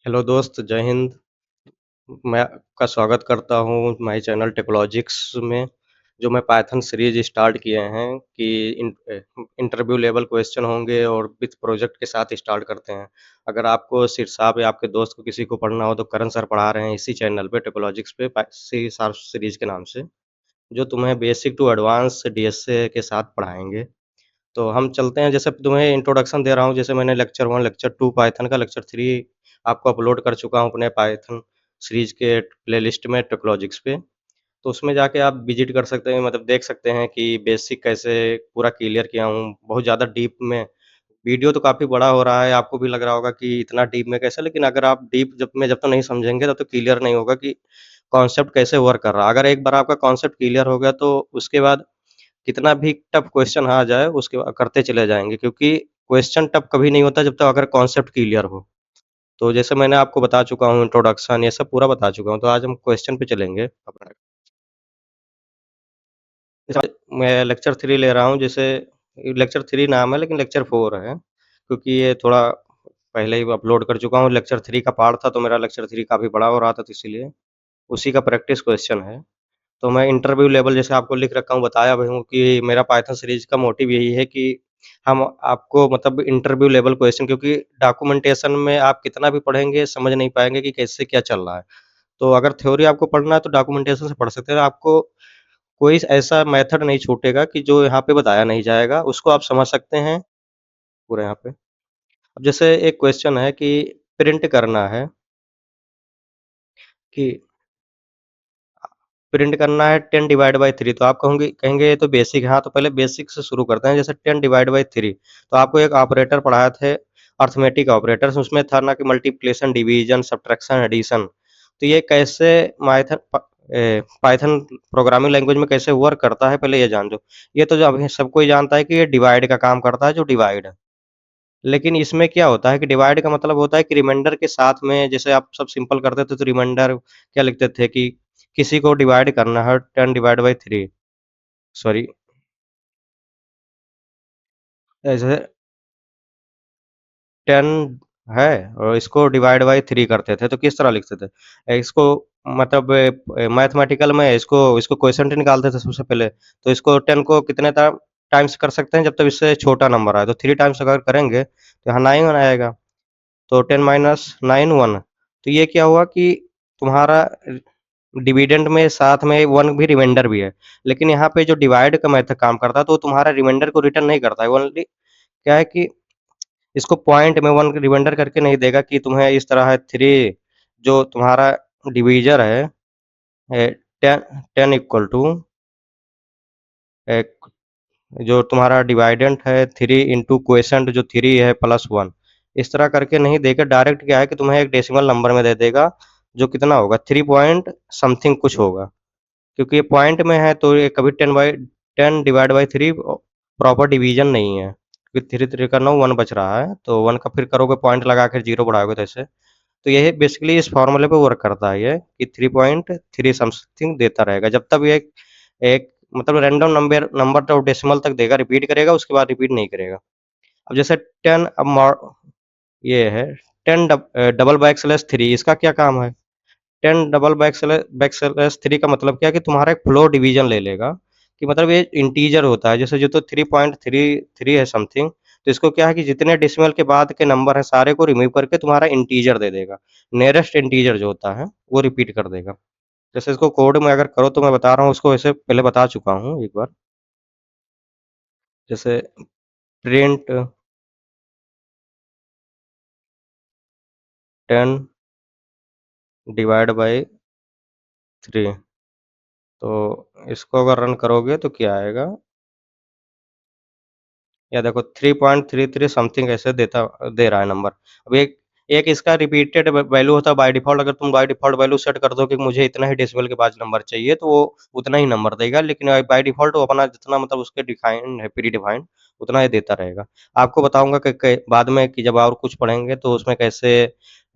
Hello दोस्त, जय हिंद। मैं आपका स्वागत करता हूँ माय चैनल टेक्नोलॉजिक्स में। जो मैं पाइथन सीरीज़ स्टार्ट किए हैं कि इंटरव्यू लेवल क्वेश्चन होंगे और विथ प्रोजेक्ट के साथ स्टार्ट करते हैं। अगर आपको सिर साहब या आपके दोस्त को किसी को पढ़ना हो तो करण सर पढ़ा रहे हैं इसी चैनल पे टेक्नोलॉजिक्स पे सी शार्प सीरीज़ के नाम से, जो तुम्हें बेसिक टू एडवांस डीएसए के साथ पढ़ाएँगे। तो हम चलते हैं, जैसे तुम्हें इंट्रोडक्शन दे रहा हूँ, जैसे मैंने लेक्चर 1, लेक्चर 2 पाइथन का, लेक्चर 3 आपको अपलोड कर चुका हूँ अपने पाइथन सीरीज़ के प्लेलिस्ट में टेक्नोलॉजिक्स पे। तो उसमें जाके आप विज़िट कर सकते हैं, मतलब देख सकते हैं कि बेसिक कैसे पूरा क्लियर किया हूँ। बहुत ज़्यादा डीप में वीडियो तो काफ़ी बड़ा हो रहा है, आपको भी लग रहा होगा कि इतना डीप में कैसे, लेकिन अगर आप डीप जब तक नहीं समझेंगे तब तक क्लियर नहीं होगा कि कॉन्सेप्ट कैसे वर्क कर रहा है। अगर एक बार आपका कॉन्सेप्ट क्लियर हो गया तो उसके बाद कितना भी टफ क्वेश्चन आ जाए उसके बाद करते चले जाएँगे, क्योंकि क्वेश्चन टफ कभी नहीं होता जब तक अगर कॉन्सेप्ट क्लियर हो। तो जैसे मैंने आपको बता चुका हूँ इंट्रोडक्शन ये सब पूरा बता चुका हूँ, तो आज हम क्वेश्चन पे चलेंगे अपना। जैसे मैं लेक्चर 3 ले रहा हूँ, जैसे लेक्चर 3 नाम है लेकिन लेक्चर 4 है, क्योंकि ये थोड़ा पहले ही अपलोड कर चुका हूँ। लेक्चर 3 का पार्ट था तो मेरा लेक्चर 3 काफ़ी बड़ा हो रहा था, तो इसीलिए उसी का प्रैक्टिस क्वेश्चन है। तो मैं इंटरव्यू लेवल जैसे आपको लिख रखा हूँ, बताया भी हूँ कि मेरा पाइथन सीरीज़ का मोटिव यही है कि हम आपको मतलब इंटरव्यू लेवल क्वेश्चन, क्योंकि डॉक्यूमेंटेशन में आप कितना भी पढ़ेंगे समझ नहीं पाएँगे कि कैसे क्या चल रहा है। तो अगर थ्योरी आपको पढ़ना है तो डॉक्यूमेंटेशन से पढ़ सकते हैं। आपको कोई ऐसा मेथड नहीं छूटेगा कि जो यहाँ पे बताया नहीं जाएगा, उसको आप समझ सकते हैं पूरा यहाँ पे। अब जैसे एक क्वेश्चन है कि प्रिंट करना है कि प्रिंट करना है 10 डिवाइड बाय 3, तो आप कहोगे कहेंगे ये तो बेसिक है। हाँ, तो पहले बेसिक से शुरू करते हैं। जैसे 10 डिवाइड बाय 3, तो आपको एक ऑपरेटर पढ़ाए थे, अरिथमेटिक ऑपरेटर्स, उसमें था ना कि मल्टीप्लिकेशन, डिवीज़न, सबट्रैक्शन, एडिशन। तो ये कैसे पाइथन प्रोग्रामिंग लैंग्वेज में कैसे वर्क करता है, पहले ये जान लो। ये तो जो अभी सबको ही जानता है कि ये डिवाइड का काम करता है, जो डिवाइड है। लेकिन इसमें क्या होता है कि डिवाइड का मतलब होता है कि रिमाइंडर के साथ में, जैसे आप सब सिंपल करते थे तो रिमाइंडर क्या लिखते थे कि किसी को डिवाइड करना है 10 डिवाइड बाय 3, सॉरी, ऐसे 10 है और इसको डिवाइड बाय 3 करते थे तो किस तरह लिखते थे? इसको मतलब मैथमेटिकल में इसको इसको क्वोशिएंट निकालते थे सबसे पहले। तो इसको 10 को कितने टाइम्स कर सकते हैं जब तक इससे छोटा नंबर आए, तो 3 टाइम्स अगर करेंगे तो यहाँ 9 आएगा। तो 10 माइनस 9 1। तो ये क्या हुआ कि तुम्हारा डिविडेंड में साथ में 1 भी रिमाइंडर भी है। लेकिन यहाँ पे जो डिवाइड का मेथड काम करता है तो वो तुम्हारा रिमाइंडर को रिटर्न नहीं करता है। ओनली क्या है कि इसको पॉइंट में 1 रिमाइंडर करके नहीं देगा कि तुम्हें इस तरह है 3, जो तुम्हारा डिवीज़र है 10 10 इक्वल टू एक, जो तुम्हारा डिवाइडेंट है 3 इंटू क्वोशिएंट जो 3 है प्लस 1, इस तरह करके नहीं देकर डायरेक्ट क्या है कि तुम्हें एक डेसिमल नंबर में दे देगा, जो कितना होगा 3 पॉइंट समथिंग कुछ होगा। क्योंकि ये पॉइंट में है तो ये कभी 10 डिवाइड बाई 3 प्रॉपर डिवीजन नहीं है, क्योंकि 3 3 का 9 1 बच रहा है, तो 1 का फिर करोगे पॉइंट लगा के 0 बढ़ाओगे तो ऐसे। तो ये बेसिकली इस फॉर्मूले पे वर्क करता है ये कि 3.3 समथिंग देता रहेगा जब तक ये एक मतलब रैंडम नंबर नंबर तो डेसिमल तक देगा, रिपीट करेगा, उसके बाद रिपीट नहीं करेगा। अब जैसे 10 अब ये है 10 डबल बैक स्लैश 3, इसका क्या काम है? 10 डबल बैक स्लैश 3 का मतलब क्या है कि तुम्हारा एक फ्लोर डिवीजन ले लेगा, कि मतलब ये इंटीजर होता है, जैसे जो तो 3.33 है समथिंग, तो इसको क्या है कि जितने डेसिमल के बाद के नंबर है सारे को रिमूव करके तुम्हारा इंटीजर दे देगा। नियरेस्ट इंटीजर जो होता है वो रिपीट कर देगा। जैसे इसको कोड में अगर करो तो मैं बता रहा हूँ, उसको वैसे पहले बता चुका हूँ एक बार। जैसे प्रिंट 10 डिवाइड बाई 3, तो इसको अगर रन करोगे तो क्या आएगा, या देखो 3.33 समथिंग ऐसे दे रहा है नंबर। अब एक एक इसका रिपीटेड वैल्यू होता है बाय डिफ़ॉल्ट। अगर तुम बाय डिफ़ॉल्ट वैल्यू सेट कर दो कि मुझे इतना ही डेसिमल के बाद नंबर चाहिए, तो वो उतना ही नंबर देगा, लेकिन बाय डिफ़ॉल्ट वो अपना जितना मतलब उसके डिफाइंड है, प्री डिफाइंड, उतना ही देता रहेगा। आपको बताऊँगा कि बाद में कि जब और कुछ पढ़ेंगे तो उसमें कैसे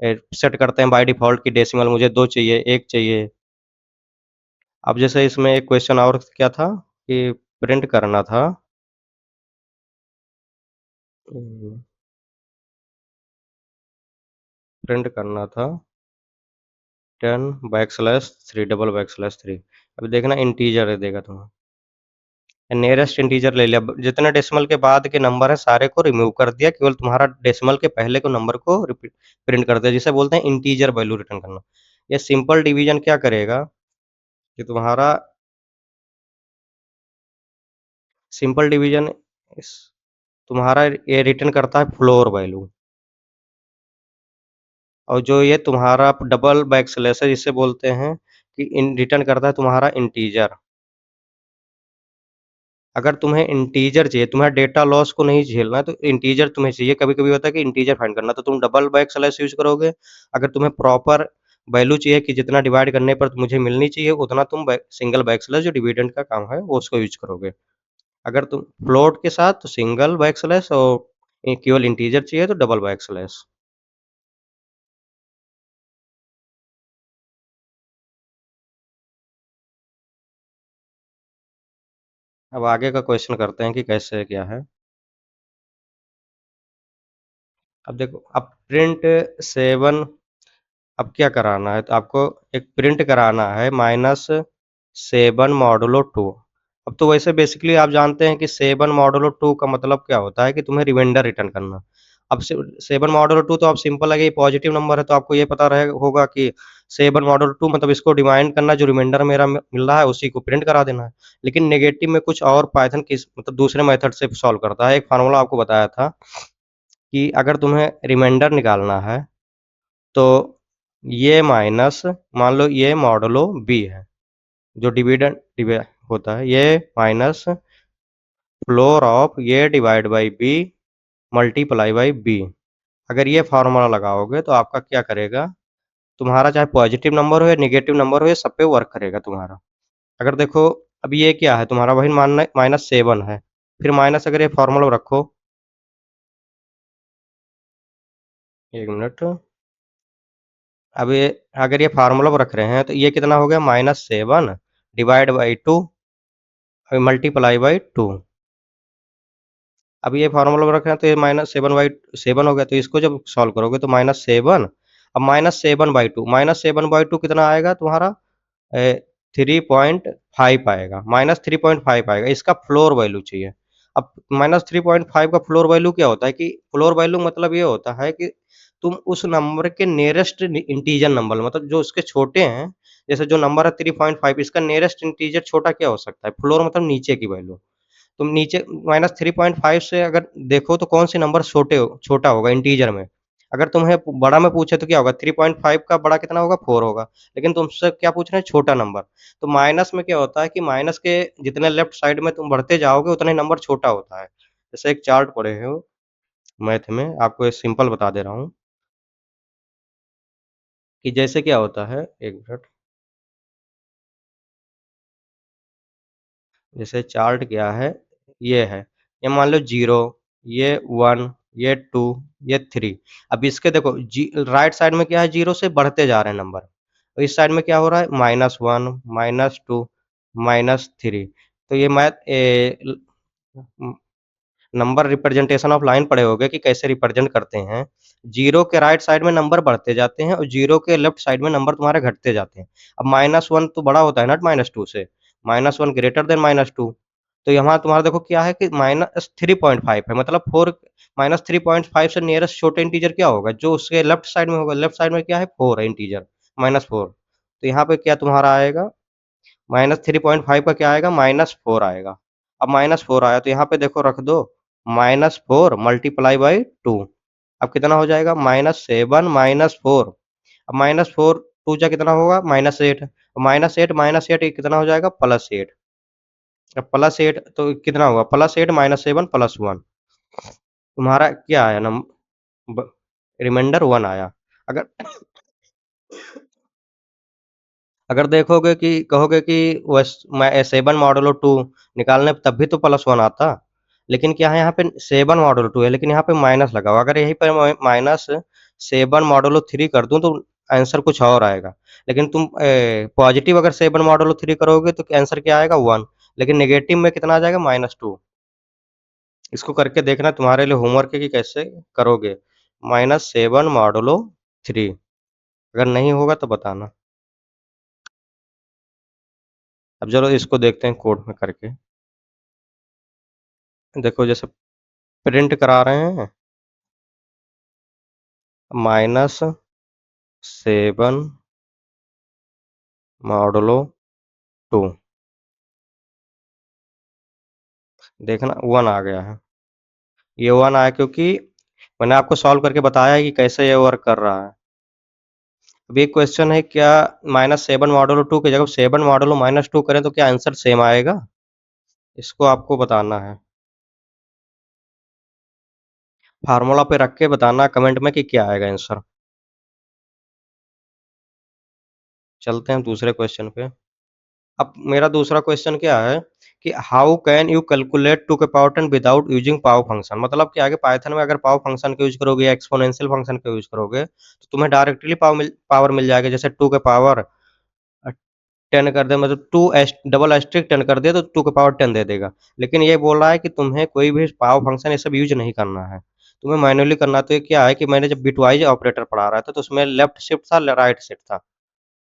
सेट करते हैं बाय डिफ़ॉल्ट की डेसिमल मुझे 2 चाहिए, 1 चाहिए। अब जैसे इसमें एक क्वेश्चन और क्या था कि प्रिंट करना था। प्रिंट करना था 10 बैकस्लैश 3 डबल बैकस्लैश 3। अभी देखना इंटीजर है देगा तुम्हें, नियरेस्ट इंटीजर ले लिया, जितने डेसिमल के बाद के नंबर है सारे को रिमूव कर दिया, केवल तुम्हारा डेसिमल के पहले को नंबर को प्रिंट कर दिया, जिसे बोलते हैं इंटीजर वैल्यू रिटर्न करना। ये सिंपल डिवीजन क्या करेगा कि तुम्हारा सिंपल डिवीजन तुम्हारा ये रिटर्न करता है फ्लोर वैल्यू, और जो ये तुम्हारा डबल बैकस्लैश है जिसे बोलते हैं कि इन रिटर्न करता है तुम्हारा इंटीजर। अगर तुम्हें इंटीजर चाहिए, तुम्हें डेटा लॉस को नहीं झेलना है, तो इंटीजर तुम्हें चाहिए। कभी-कभी होता है कि इंटीजर फाइंड करना, तो तुम डबल बैकस्लैश यूज़ करोगे। अगर तुम्हें प्रॉपर वैल्यू चाहिए कि जितना डिवाइड करने पर मुझे मिलनी चाहिए उतना तुम सिंगल बैकस्लैश जो डिविडेंड का काम है वो उसको यूज़ करोगे। अगर तुम फ्लोट के साथ तो सिंगल बैकस्लैश, और केवल इंटीजर चाहिए तो डबल बैकस्लैश। अब आगे का क्वेश्चन करते हैं कि कैसे क्या है। अब देखो, अब प्रिंट 7, अब क्या कराना है, तो आपको एक प्रिंट कराना है -7 मॉडुलो 2। अब तो वैसे बेसिकली आप जानते हैं कि 7 मॉडुलो 2 का मतलब क्या होता है कि तुम्हें रिमाइंडर रिटर्न करना। अब 7 मॉडुलो 2 तो आप सिंपल है कि पॉजिटिव नंबर है, तो आपको ये पता रहे होगा कि 7 मॉडुलो 2 मतलब इसको डिवाइड करना, जो रिमाइंडर मेरा मिल रहा है उसी को प्रिंट करा देना है। लेकिन नेगेटिव में कुछ और पाइथन किस मतलब दूसरे मेथड से सॉल्व करता है। एक फार्मूला आपको बताया था कि अगर तुम्हें रिमाइंडर निकालना है तो ये माइनस, मान लो ये मॉडुलो बी है, जो होता है, a minus floor of a divide by b multiply by b. अगर ये फार्मूला लगाओगे तो आपका क्या करेगा, तुम्हारा चाहे पॉजिटिव नंबर हो या निगेटिव नंबर हो, ये सब पे वर्क करेगा तुम्हारा। अगर देखो, अब ये क्या है तुम्हारा, वही मान -7 है, फिर माइनस अगर ये फार्मूला रखो, 1 मिनट। अब ये अगर ये फार्मूला रख रहे हैं तो ये कितना हो गया, -7 डिवाइड बाई 2 मल्टीप्लाई बाई 2। अब ये फार्मूला रख रहे हैं तो ये -7/7 हो गया, तो इसको जब सॉल्व करोगे तो -7, अब -7/2, -7/2 कितना आएगा तुम्हारा, 3.5 आएगा, -3.5 आएगा। इसका फ्लोर वैल्यू चाहिए। अब -3.5 का फ्लोर वैल्यू क्या होता है कि फ्लोर वैल्यू मतलब ये होता है कि तुम उस नंबर के नियरेस्ट इंटीजर नंबर, मतलब जो उसके छोटे हैं, जैसे जो नंबर है 3.5, इसका नियरेस्ट इंटीजर छोटा क्या हो सकता है, फ्लोर मतलब नीचे की वैल्यू। तुम नीचे -3.5 से अगर देखो तो कौन सी नंबर छोटा होगा इंटीजर में। अगर तुम्हें बड़ा में पूछे तो क्या होगा, 3.5 का बड़ा कितना होगा, 4 होगा। लेकिन तुमसे क्या पूछ रहे हैं, छोटा नंबर। तो माइनस में क्या होता है कि माइनस के जितने लेफ्ट साइड में तुम बढ़ते जाओगे उतना ही नंबर छोटा होता है। जैसे एक चार्ट पढ़े हो मैथ में, आपको ये सिंपल बता दे रहा हूँ कि जैसे क्या होता है, 1 मिनट। जैसे चार्ट क्या है, ये है, ये मान लो 0, ये 1, ये 2, ये 3। अब इसके देखो राइट साइड में क्या है, 0 से बढ़ते जा रहे हैं नंबर, और इस साइड में क्या हो रहा है, -1, -2, -3। तो ये नंबर रिप्रेजेंटेशन ऑफ लाइन पढ़े होंगे कि कैसे रिप्रेजेंट करते हैं। 0 के राइट साइड में नंबर बढ़ते जाते हैं और 0 के लेफ्ट साइड में नंबर तुम्हारे घटते जाते हैं। अब -1 तो बड़ा होता है ना -2 से, -1 ग्रेटर देन -2। तो यहाँ तुम्हारा देखो क्या है कि -3.5 है, मतलब 4, -3.5 से नियरेस्ट छोटे इंटीजर क्या होगा, जो उसके लेफ्ट साइड में होगा, लेफ्ट साइड में क्या है, 4 है इंटीजर, -4। तो यहाँ पे क्या तुम्हारा आएगा, -3.5 का क्या आएगा, -4 आएगा। अब -4 आया तो यहाँ पे देखो रख दो, -4 मल्टीप्लाई बाई 2। अब कितना हो जाएगा, -7 -4। अब -4 2 जा कितना होगा, -8। -8 -8 ये कितना हो जाएगा, +8। अब +8 तो कितना हुआ, +8 -7 +1। तुम्हारा क्या आया रिमाइंडर 1 आया। अगर अगर देखोगे कि कहोगे कि वस मैं 7 मॉडुलो 2 निकालने तब भी तो +1 आता। लेकिन क्या है, यहाँ पे 7 मॉडुलो 2 है, लेकिन यहाँ पे माइनस लगा हुआ। अगर यहीं पे मैं -7 मॉडुलो 3 कर दूँ तो आंसर कुछ और आएगा। लेकिन तुम पॉजिटिव अगर 7 मॉडुलो 3 करोगे तो आंसर क्या आएगा, 1। लेकिन नेगेटिव में कितना आ जाएगा, -2। इसको करके देखना, तुम्हारे लिए होमवर्क है कि कैसे करोगे। -7 मॉडुलो 3। अगर नहीं होगा तो बताना। अब चलो इसको देखते हैं कोड में करके। देखो जैसे प्रिंट करा रहे हैं -7 मॉडुलो 2। देखना 1 आ गया है। ये 1 आया क्योंकि मैंने आपको सॉल्व करके बताया है कि कैसे ये वर्क कर रहा है। अब एक क्वेश्चन है, क्या -7 मॉडुलो 2 की जगह 7 मॉडुलो -2 करें तो क्या आंसर सेम आएगा? इसको आपको बताना है। फार्मूला पे रख के बताना कमेंट में कि क्या आएगा आंसर। चलते हैं दूसरे क्वेश्चन पे। अब मेरा दूसरा क्वेश्चन क्या है कि हाउ कैन यू कैलकुलेट 2 के पावर 10 विदाउट यूजिंग पाव फंक्शन? मतलब कि आगे पाइथन में अगर पाव फंक्शन का यूज करोगे या एक्सपोनेंशियल फंक्शन का यूज करोगे तो तुम्हें डायरेक्टली पावर मिल जाएगा। जैसे 2 के पावर 10 कर दे, मतलब 2 डबल एस्ट्रिक 10 कर दे तो 2 के पावर 10 दे देगा। लेकिन ये बोल रहा है कि तुम्हें कोई भी पावर फंक्शन ये सब यूज नहीं करना है, तुम्हें मैन्युअली करना। तो ये क्या है कि मैंने जब बिटवाइज ऑपरेटर पढ़ा रहा था तो उसमें लेफ्ट शिफ्ट था, राइट शिफ्ट था।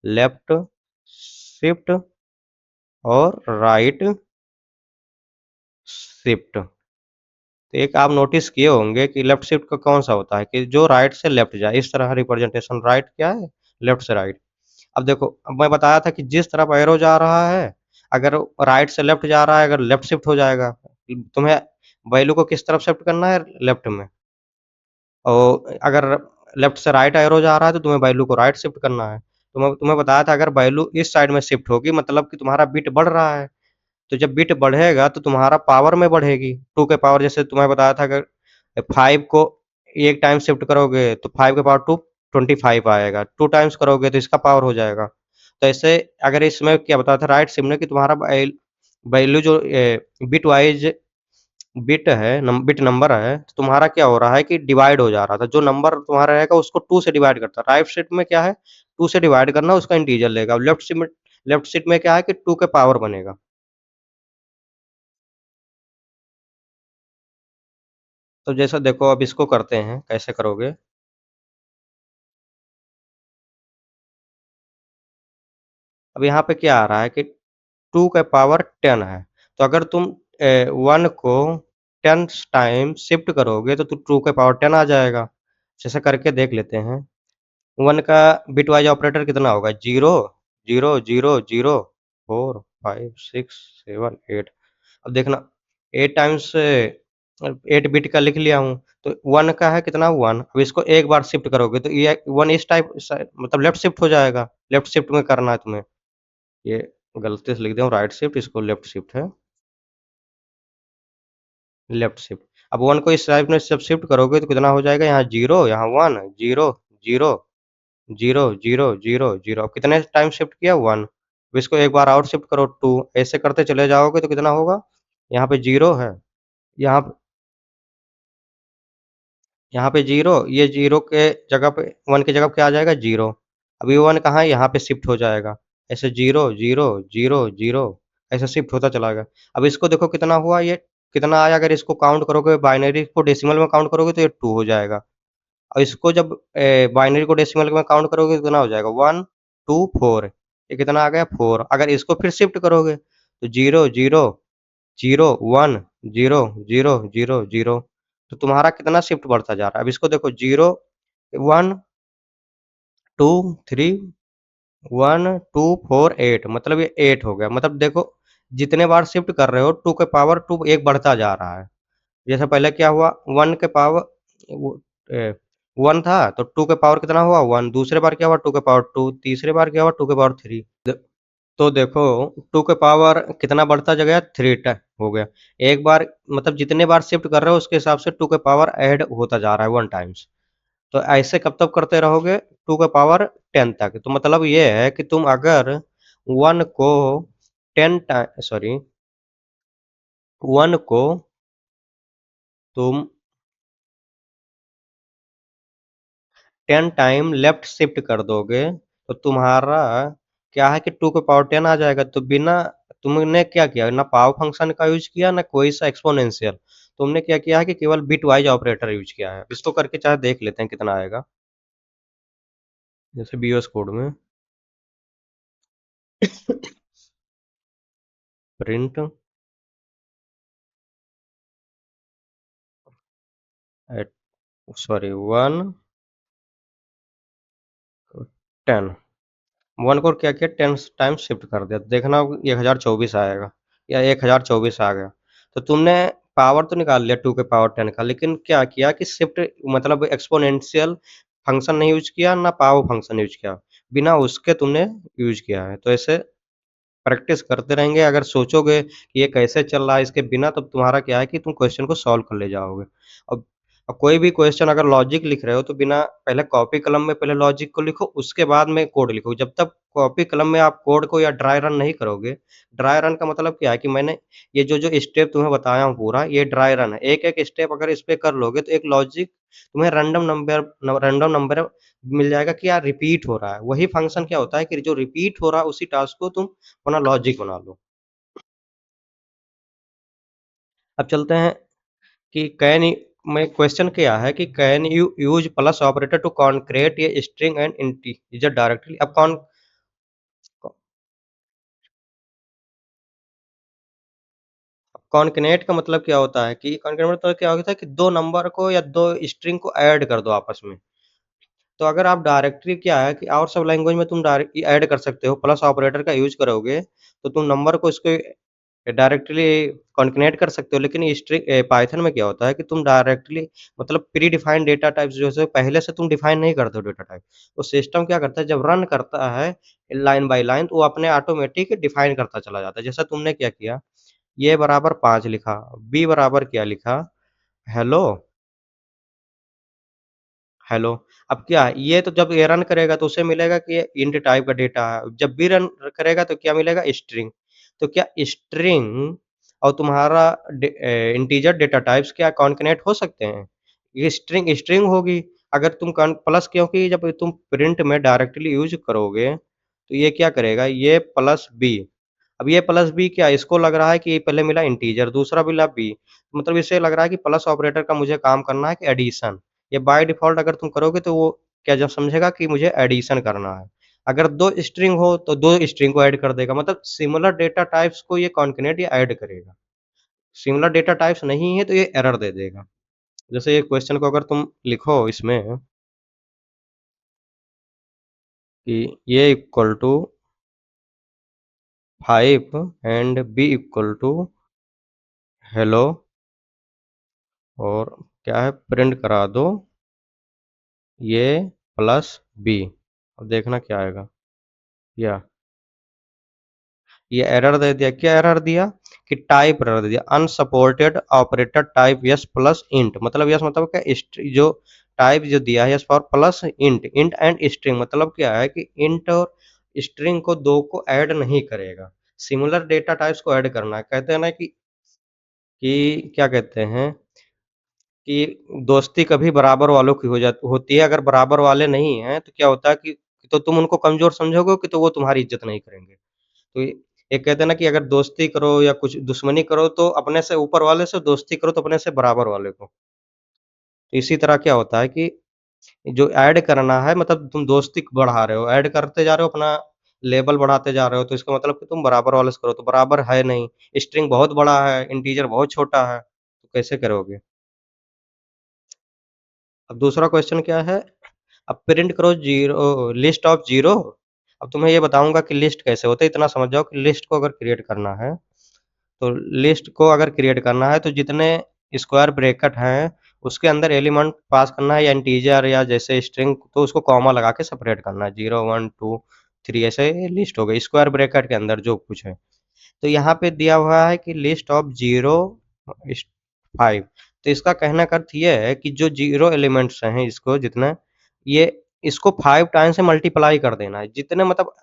लेफ्ट शिफ्ट और राइट शिफ्ट। तो एक आप नोटिस किए होंगे कि लेफ्ट शिफ्ट का कौन सा होता है कि जो राइट से लेफ्ट जाए, इस तरह रिप्रेजेंटेशन। राइट क्या है? लेफ्ट से राइट। अब देखो, अब मैं बताया था कि जिस तरफ एरो जा रहा है, अगर राइट से लेफ्ट जा रहा है, अगर लेफ्ट शिफ्ट हो जाएगा। तुम्हें वैल्यू को किस तरफ शिफ्ट करना है? लेफ्ट में। और अगर लेफ्ट से राइट एरो जा रहा है तो तुम्हें वैल्यू को राइट शिफ्ट करना है। तो मैं तुम्हें बताया था अगर वैल्यू इस साइड में शिफ्ट होगी मतलब कि तुम्हारा बिट बढ़ रहा है। तो जब बिट बढ़ेगा तो तुम्हारा पावर में बढ़ेगी। 2 के पावर, जैसे तुम्हें बताया था, अगर 5 को एक टाइम शिफ्ट करोगे तो 5 के पावर 2 25 आएगा। 2 टाइम्स करोगे तो इसका पावर हो जाएगा। तो ऐसे अगर इसमें क्या बताया था राइट शिफ्ट में कि तुम्हारा वैल्यू जो बिट वाइज बिट है, बिट नंबर है, तो तुम्हारा क्या हो रहा है कि डिवाइड हो जा रहा था। जो नंबर तुम्हारा रहेगा उसको 2 से डिवाइड करता है। राइट शिफ्ट में क्या है, 2 से डिवाइड करना, उसका इंटीजर लेगा। लेफ्ट शिफ्ट में क्या है कि 2 के पावर बनेगा। तो जैसा देखो, अब इसको करते हैं, कैसे करोगे? अब यहाँ पे क्या आ रहा है कि 2 के पावर 10 है। तो अगर तुम 1 को 10 टाइम शिफ्ट करोगे तो 2 के पावर 10 आ जाएगा। जैसे करके देख लेते हैं। 1 का बिटवाइज़ ऑपरेटर कितना होगा? 0, 0, 0, 0, 4, 5, 6, 7, 8। अब देखना, 8 टाइम्स 8 बिट का लिख लिया हूँ, तो 1 का है कितना? 1। अब इसको एक बार शिफ्ट करोगे तो ये 1 इस टाइप मतलब लेफ्ट शिफ्ट हो जाएगा। लेफ्ट शिफ्ट में करना है तुम्हें। ये गलती से लिख दिया हूँ राइट शिफ्ट, इसको लेफ्ट शिफ्ट है। Left shift. अब 1 को इस टाइप में जब शिफ्ट करोगे तो कितना हो जाएगा? यहाँ 0, यहाँ 1, 0, 0, 0, 0, 0, 0। अब कितने टाइम शिफ्ट किया? 1। अब इसको एक बार और शिफ्ट करो 2। ऐसे करते चले जाओगे तो कितना होगा? यहाँ पे 0 है, यहाँ यहाँ पे 0, ये 0 के जगह पे 1 की जगह पे क्या आ जाएगा? 0। अब ये 1 कहाँ है? यहाँ पे शिफ्ट हो जाएगा। ऐसे 0, 0, 0, 0, ऐसे शिफ्ट होता चला गया। अब इसको देखो कितना हुआ, ये कितना आया? अगर इसको काउंट करोगे, बाइनरी को डेसिमल में काउंट करोगे तो ये 2 हो जाएगा। और इसको जब बाइनरी को डेसिमल में काउंट करोगे तो कितना हो जाएगा? 1, 2, 4। ये कितना आ गया? 4। अगर इसको फिर शिफ्ट करोगे तो 0, 0, 0, 1, 0, 0, 0, 0। तो तुम्हारा कितना शिफ्ट बढ़ता जा रहा है? अब इसको देखो, 0, 1, 2, 3, 1, 2, 4, 8, मतलब ये 8 हो गया। मतलब देखो, जितने बार शिफ्ट कर रहे हो 2 के पावर 2 एक बढ़ता जा रहा है। जैसे पहले क्या हुआ, 1 के पावर वो 1 था तो 2 के पावर कितना हुआ? 1। दूसरे बार क्या हुआ? 2 के पावर 2। तीसरे बार क्या हुआ? 2 के पावर 3। तो देखो, 2 के पावर कितना बढ़ता जा गया? 3 हो गया। एक बार मतलब जितने बार शिफ्ट कर रहे हो उसके हिसाब से 2 के पावर ऐड होता जा रहा है 1 टाइम्स। तो ऐसे कब तक करते रहोगे? 2 के पावर 10 तक। तो मतलब ये है कि तुम अगर 1 को 10 टाइ सॉरी 1 को तुम 10 टाइम लेफ्ट शिफ्ट कर दोगे तो तुम्हारा क्या है कि 2 के पावर 10 आ जाएगा। तो बिना तुमने क्या किया, ना पावर फंक्शन का यूज किया ना कोई सा एक्सपोनेंशियल। तुमने क्या किया है कि केवल बिट वाइज ऑपरेटर यूज किया है। इसको करके चाहे देख लेते हैं कितना आएगा। जैसे बीओएस कोड में प्रिंट एट सॉरी 1 10 1 को क्या किया 10 टाइम्स शिफ्ट कर दिया, देखना 1024 आएगा या 1024 आ गया। तो तुमने पावर तो निकाल लिया 2 के पावर 10 का, लेकिन क्या किया कि शिफ्ट मतलब एक्सपोनेंशियल फंक्शन नहीं यूज किया ना पावर फंक्शन यूज किया, बिना उसके तुमने यूज किया है। तो ऐसे प्रैक्टिस करते रहेंगे, अगर सोचोगे कि ये कैसे चल रहा है इसके बिना, तब तुम्हारा क्या है कि तुम क्वेश्चन को सॉल्व कर ले जाओगे। अब कोई भी क्वेश्चन अगर लॉजिक लिख रहे हो तो बिना पहले कॉपी कलम में पहले लॉजिक को लिखो, उसके बाद में कोड लिखो। जब तक कॉपी कलम में आप कोड को या ड्राई रन नहीं करोगे, ड्राई रन का मतलब क्या है कि मैंने ये जो स्टेप तुम्हें बताया हूँ पूरा, ये ड्राई रन है। एक-एक स्टेप अगर इस पे कर लोगे तो एक लॉजिक तुम्हें रैंडम नंबर मिल जाएगा कि यार रिपीट हो रहा है। वही फंक्शन क्या होता है कि जो रिपीट हो रहा है उसी टास्क को तुम अपना लॉजिक बना लो। अब चलते हैं कि कैन में क्वेश्चन क्या है कि can you use plus operator to concatenate a string and integer directly. अब कॉन्कैटिनेट का मतलब क्या होता है कि कॉन्कैटिनेट मतलब क्या होता है कि दो नंबर को या दो स्ट्रिंग को ऐड कर दो आपस में। तो अगर आप डायरेक्टली क्या है कि और सब लैंग्वेज में तुम डायरेक्ट ऐड कर सकते हो, प्लस ऑपरेटर का यूज करोगे तो तुम नंबर को इसके डायरेक्टली कॉन्केटनेट कर सकते हो। लेकिन पाइथन में क्या होता है कि तुम डायरेक्टली मतलब प्री डिफाइंड डेटा टाइप्स जो है पहले से तुम डिफाइन नहीं करते हो डेटा टाइप। तो सिस्टम क्या करता है जब रन करता है लाइन बाय लाइन, तो वो अपने ऑटोमेटिक डिफाइन करता चला जाता है। जैसा तुमने क्या किया, ये बराबर 5 लिखा, बी बराबर क्या लिखा, हेलो, हेलो। अब क्या है, ये तो जब ये रन करेगा तो उसे मिलेगा कि ये इंट टाइप का डेटा है। जब भी रन करेगा तो क्या मिलेगा, स्ट्रिंग। तो क्या स्ट्रिंग और तुम्हारा इंटीजर डेटा टाइप्स क्या कॉन्कैटिनेट हो सकते हैं? ये स्ट्रिंग स्ट्रिंग होगी। अगर तुम कॉन प्लस, क्योंकि जब तुम प्रिंट में डायरेक्टली यूज़ करोगे, तो ये क्या करेगा, ये प्लस बी। अब ये प्लस बी क्या, इसको लग रहा है कि पहले मिला इंटीजर, दूसरा मिला बी, मतलब इसे लग रहा है कि प्लस ऑपरेटर का मुझे काम करना है कि एडिशन। ये बाय डिफ़ॉल्ट अगर तुम करोगे तो वो क्या जब समझेगा कि मुझे एडिशन करना है। अगर 2 स्ट्रिंग हो तो 2 स्ट्रिंग को ऐड कर देगा, मतलब सिमिलर डेटा टाइप्स को ये कॉन्कैटिनेट या ऐड करेगा। सिमिलर डेटा टाइप्स नहीं है तो ये एरर दे देगा। जैसे ये क्वेश्चन को अगर तुम लिखो इसमें कि A equal to 5 and B equal to hello, और क्या है प्रिंट करा दो ये प्लस बी। अब देखना क्या आएगा। या ये एरर दे दिया, क्या एरर दिया कि टाइप एरर दे दिया, unsupported operator type yes plus int. मतलब यस मतलब क्या, जो टाइप जो दिया है yes for plus int, int and string मतलब क्या है कि इंट और स्ट्रिंग को दो को ऐड नहीं करेगा, सिमिलर डेटा टाइप्स को ऐड करना है। कहते हैं ना कि क्या कहते हैं कि दोस्ती कभी बराबर वालों की हो जाती होती है, अगर बराबर वाले नहीं हैं तो क्या होता है कि तो तुम उनको कमज़ोर समझोगे कि तो वो तुम्हारी इज़्ज़त नहीं करेंगे। तो ये एक कहते हैं ना कि अगर दोस्ती करो या कुछ दुश्मनी करो तो अपने से ऊपर वाले से, दोस्ती करो तो अपने से बराबर वाले को। तो इसी तरह क्या होता है कि जो ऐड करना है मतलब तुम दोस्ती बढ़ा रहे हो, ऐड करते जा रहे हो, अपना लेवल बढ़ाते जा रहे हो, तो इसका मतलब कि तुम बराबर वाले से करो, तो बराबर है नहीं। स्ट्रिंग बहुत बड़ा है, इंटीजर बहुत छोटा है, तो कैसे करोगे? अब दूसरा क्वेश्चन क्या है, अब प्रिंट करो ज़ीरो लिस्ट ऑफ ज़ीरो। अब तुम्हें ये बताऊँगा कि लिस्ट कैसे होता है, इतना समझ जाओ कि लिस्ट को अगर क्रिएट करना है, तो लिस्ट को अगर क्रिएट करना है तो जितने स्क्वायर ब्रैकेट हैं, उसके अंदर एलिमेंट पास करना है या इंटीजर या जैसे स्ट्रिंग, तो उसको कॉमा लगा के सेपरेट करना है। 0, 1, 2, 3 ऐसे लिस्ट हो गई स्क्वायर ब्रैकेट के अंदर जो कुछ है। तो यहाँ पे दिया हुआ है कि लिस्ट ऑफ 0 इस 5। तो इसका कहने का अर्थ ये है कि जो 0 एलिमेंट्स हैं इसको जितना, ये इसको 5 टाइम्स से मल्टीप्लाई कर देना है। जितने मतलब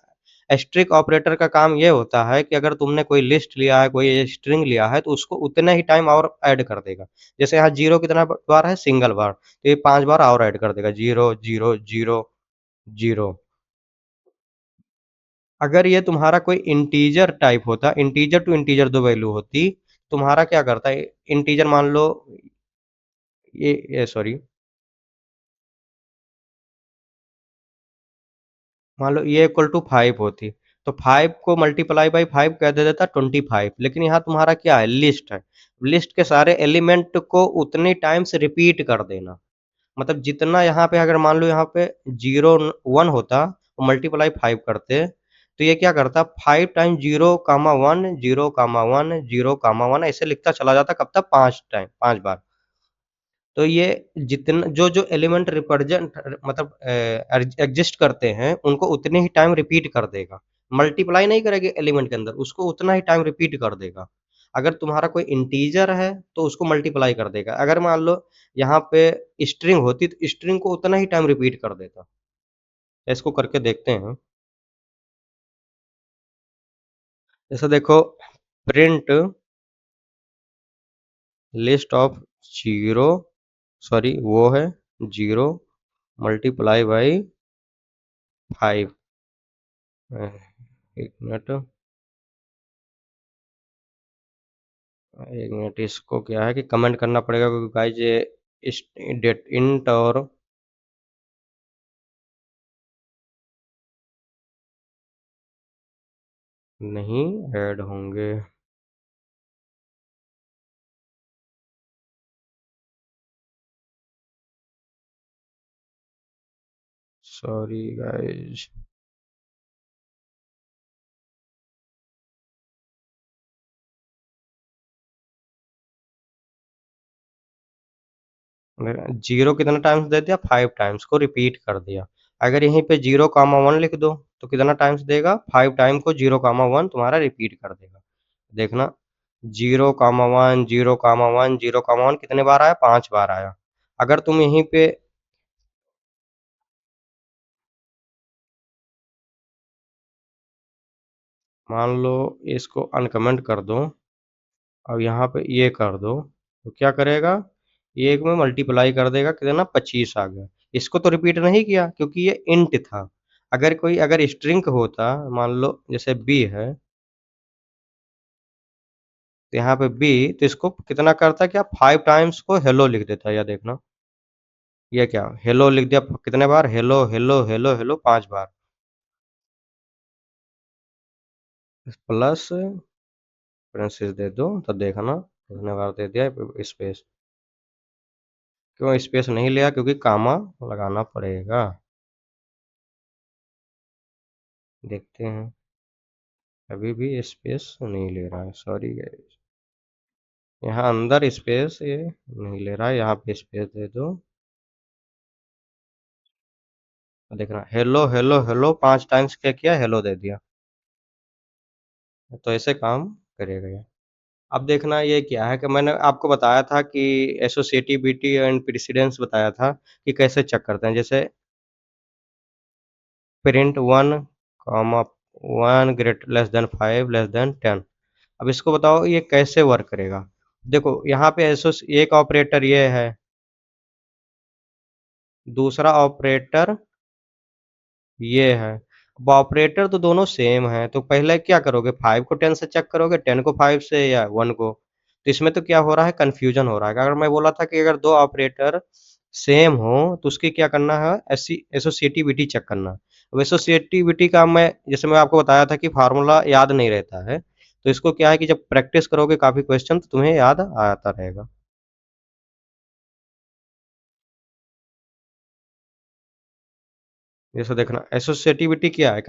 एस्टेरिस्क ऑपरेटर का काम ये होता है कि अगर तुमने कोई लिस्ट लिया है, कोई स्ट्रिंग लिया है, तो उसको उतने ही टाइम और ऐड कर देगा। जैसे यहाँ 0 कितना बार है? सिंगल बार, तो ये 5 बार और ऐड कर देगा, 0, 0, 0, 0। अगर ये तुम्हारा कोई इंटीजर टाइप होता, इंटीजर टू इंटीजर 2 वैल्यू होती, तुम्हारा क्या करता है, इंटीजर मान लो ये सॉरी मान लो ये इक्वल टू 5 होती, तो 5 को मल्टीप्लाई बाई 5 क्या दे देता 25, लेकिन यहाँ तुम्हारा क्या है लिस्ट है। लिस्ट के सारे एलिमेंट को उतने टाइम्स रिपीट कर देना। मतलब जितना यहाँ पे अगर मान लो यहाँ पे 0 1 होता और मल्टीप्लाई 5 करते, तो ये क्या करता 5 टाइम 0 कामा 1 0 कामा 1 0 कामा 1 ऐसे लिखता चला जाता कब तक 5 टाइम 5 बार। तो ये जितना जो एलिमेंट रिप्रेजेंट मतलब एग्जिस्ट करते हैं उनको उतने ही टाइम रिपीट कर देगा। मल्टीप्लाई नहीं करेगा एलिमेंट के अंदर, उसको उतना ही टाइम रिपीट कर देगा। अगर तुम्हारा कोई इंटीजर है तो उसको मल्टीप्लाई कर देगा। अगर मान लो यहाँ पे स्ट्रिंग होती तो स्ट्रिंग को उतना ही टाइम रिपीट कर देता। इसको करके देखते हैं। जैसे देखो print list of zero, sorry वो है जीरो मल्टीप्लाई बाई 5। एक मिनट, एक मिनट, इसको क्या है कि कमेंट करना पड़ेगा क्योंकि गाइज ये डेट इंट और नहीं ऐड होंगे। सॉरी गाइज, जीरो कितना टाइम्स दे दिया 5 टाइम्स को रिपीट कर दिया। अगर यहीं पे 0 1 लिख दो तो कितना टाइम्स देगा 5 टाइम को 0 1 तुम्हारा रिपीट कर देगा। देखना 0 1 0 1 0 1 कितने बार आया 5 बार आया। अगर तुम यहीं पे मान लो इसको अनकमेंट कर दो और यहाँ पे ये कर दो, तो क्या करेगा ये एक में मल्टीप्लाई कर देगा कितना 25 आ गया। इसको तो रिपीट नहीं किया क्योंकि ये इंट था। अगर स्ट्रिंग होता मान लो जैसे बी है, तो यहाँ पे बी तो इसको कितना करता क्या 5 टाइम्स को हेलो लिख देता। या देखना ये क्या हेलो लिख दिया कितने बार हेलो हेलो हेलो हेलो 5 बार प्लस प्रिंसेस दे दो तो देखना कितने बार दे दिया स्पेस। क्यों स्पेस नहीं लिया क्योंकि कामा लगाना पड़ेगा। देखते हैं अभी भी स्पेस नहीं ले रहा है, सॉरी गाइस। यहाँ अंदर स्पेस ये नहीं ले रहा है, यहाँ पे स्पेस दे दो। देखना हेलो हेलो हेलो 5 टाइम्स क्या किया हेलो दे दिया। तो ऐसे काम करेगा ये। अब देखना ये क्या है कि मैंने आपको बताया था कि एसोसिएटिविटी एंड प्रेसिडेंस बताया था कि कैसे चेक करते हैं। जैसे print 1 comma 1 greater less than 5 less than 10। अब इसको बताओ ये कैसे वर्क करेगा। देखो यहाँ पे एसोस एक ऑपरेटर ये है, दूसरा ऑपरेटर ये है। अब ऑपरेटर तो दोनों सेम है तो पहले क्या करोगे 5 को 10 से चेक करोगे 10 को 5 से या 1 को। तो इसमें तो क्या हो रहा है कंफ्यूजन हो रहा है। अगर मैं बोला था कि अगर दो ऑपरेटर सेम हो तो उसकी क्या करना है एसोसिएटिविटी चेक करना। अब एसोसिएटिविटी का मैं आपको बताया था कि फार्मूला याद नहीं रहता है। तो इसको क्या है कि जब प्रैक्टिस करोगे काफी क्वेश्चन तो तुम्हें याद आता रहेगा। जैसे देखना एसोसिएटिविटी क्या है